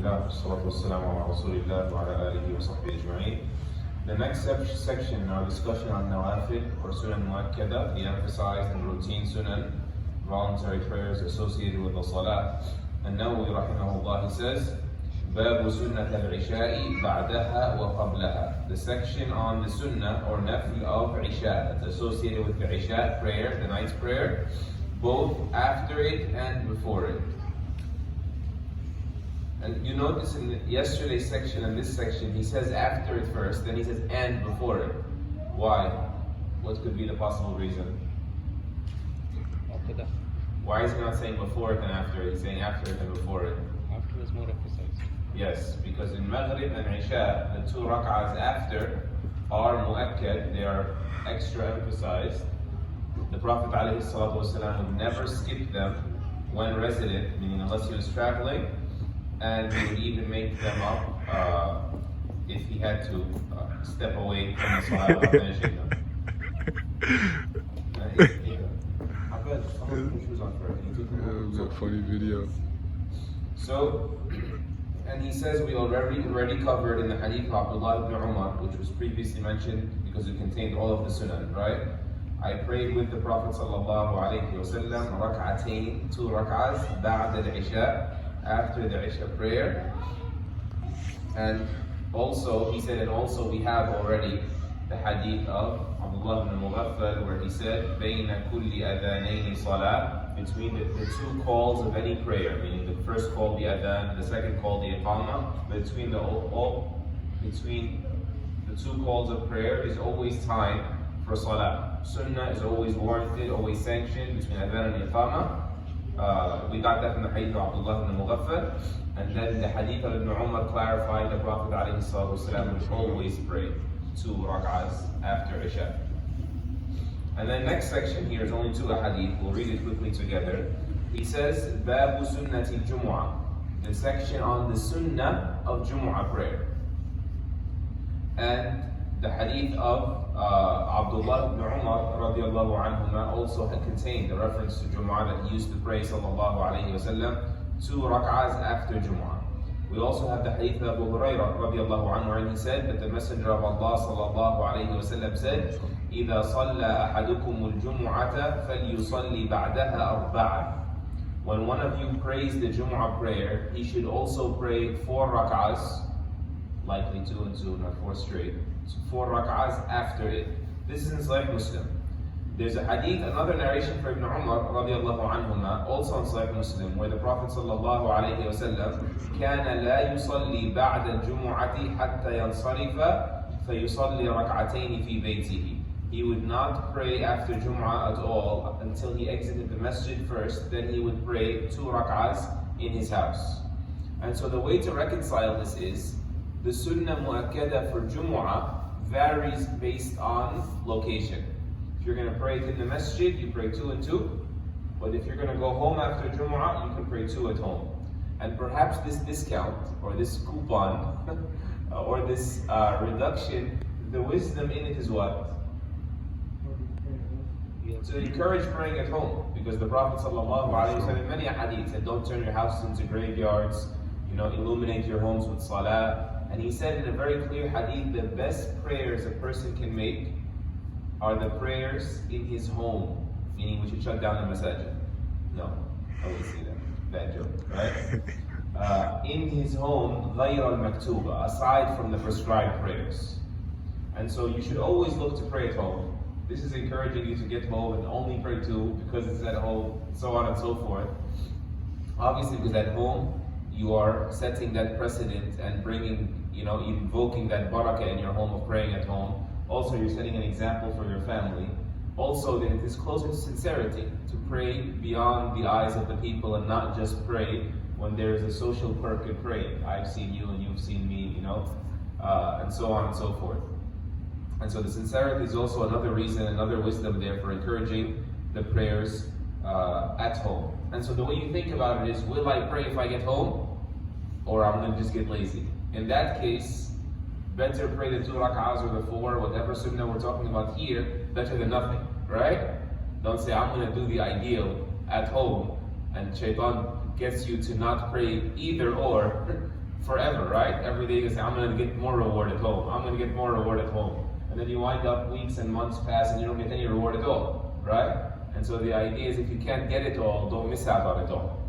Alhamdulillah, wassalatu wassalamu ala rasulillah wa ala alihi wa sahbihi ajma'in. The next section in our discussion on nawafil or sunan muakkada, the emphasized and routine sunan, voluntary prayers associated with the salah. And Nawawi rahimahullah, he says, باب سنة العشاء بعدها وقبلها. The section on the sunnah or nafil of Isha, that's associated with the Isha prayer, the night's prayer, both after it and before it. And you notice in yesterday's section and this section, he says after it first, then he says and before it. Why? What could be the possible reason? Why is he not saying before it and after it? He's saying after it and before it. After is more emphasized. Yes, because in Maghrib and Isha, the two rak'ahs after are mu'akkad, they are extra emphasized. The Prophet ﷺ would never skip them when resident, meaning unless he was traveling, and he would even make them up if he had to step away from the salah without finishing them. I bet someone put shoes on first. It was a funny video. So, and he says we already covered in the hadith of Abdullah ibn Umar, which was previously mentioned because it contained all of the sunan, right? I prayed with the Prophet sallallahu alaihi wasallam rak'atayn, 2 rak'ahs, ba'd al-Isha, after the Isha prayer. And also, he said, and also we have already the hadith of Abdullah ibn Mughaffal where he said, بَيْنَ كُلِّ أَذَانَيْنِ صَلَاةٍ, between the two calls of any prayer, meaning the first call the adhan, the second call the iqamah, between the two calls of prayer is always time for salah. Sunnah is always warranted, always sanctioned between adhan and iqamah. We got that from the hadith of Abdullah ibn Mughaffal, and then the hadith of Ibn Umar clarifying the Prophet ﷺ would always pray 2 rak'ahs after Isha. And then next section here is only 2 hadith, we'll read it quickly together. He says, Babu Sunnati Jumu'ah, the section on the Sunnah of Jumu'ah prayer. And the hadith of Abdullah ibn Umar radiallahu anhuma also had contained the reference to Jumu'ah that he used to pray sallallahu alayhi wa sallam 2 rak'ahs after Jumu'ah. We also have the hadith of Abu Hurairah radiallahu anhu, and he said that the Messenger of Allah sallallahu alayhi wa sallam said, إِذَا صَلَّى أَحَدُكُمُ الْجُمُعَةَ فَلْيُصَلِّ بَعْدَهَا أَرْبَعًا. When one of you prays the Jumu'ah prayer, he should also pray 4 rak'ahs, likely 2 and 2, not 4 straight. So 4 rak'ahs after it. This is in Sahih Muslim. There's a hadith, another narration for Ibn Umar radiallahu anhuma, also in Sahih Muslim, where the Prophet sallallahu alayhi wa sallam كان لا يصلي بعد الجمعة حتى ينصرف فيصلي ركعتين في بيته. He would not pray after Jumu'ah at all until he exited the masjid first, then he would pray 2 rak'ahs in his house. And so the way to reconcile this is, the sunnah mu'akkada for Jumu'ah varies based on location. If you're going to pray it in the masjid, you pray 2 and 2. But if you're going to go home after Jumu'ah, you can pray 2 at home. And perhaps this discount, or this coupon, or this reduction, the wisdom in it is what? To encourage praying at home. Because the Prophet ﷺ in many hadiths said, don't turn your houses into graveyards, illuminate your homes with salah. And he said in a very clear hadith, the best prayers a person can make are the prayers in his home. Meaning we should shut down the masajid. No, I wouldn't say that. Bad joke, right? In his home, غَيْرَ الْمَكْتُوبَةِ, aside from the prescribed prayers. And so you should always look to pray at home. This is encouraging you to get home and only pray 2 because it's at home, so on and so forth. Obviously, because at home, you are setting that precedent and bringing, invoking that barakah in your home of praying at home. Also, you're setting an example for your family. Also, that it is closer to sincerity, to pray beyond the eyes of the people and not just pray when there is a social perk in praying. I've seen you and you've seen me, and so on and so forth. And so the sincerity is also another reason, another wisdom there for encouraging the prayers at home. And so the way you think about it is, will I pray if I get home? Or I'm going to just get lazy? In that case, better pray the 2 rak'ahs or the 4, whatever sunnah we're talking about here, better than nothing, right? Don't say, I'm going to do the ideal at home, and shaitan gets you to not pray either or forever, right? Every day you say, I'm going to get more reward at home. I'm going to get more reward at home. And then you wind up weeks and months pass and you don't get any reward at all, right? And so the idea is if you can't get it all, don't miss out on it all.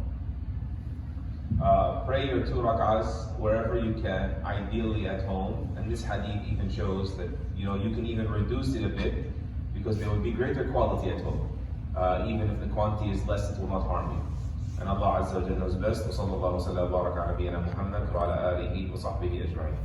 Pray your 2 rak'ahs wherever you can, ideally at home. And this hadith even shows that you can even reduce it a bit because there will be greater quality at home. Even if the quantity is less, it will not harm you. And Allah Azza wa Jalla knows best. وصلى الله وسلم وبارك على نبينا محمد وعلى آله وصحبه أجمعين.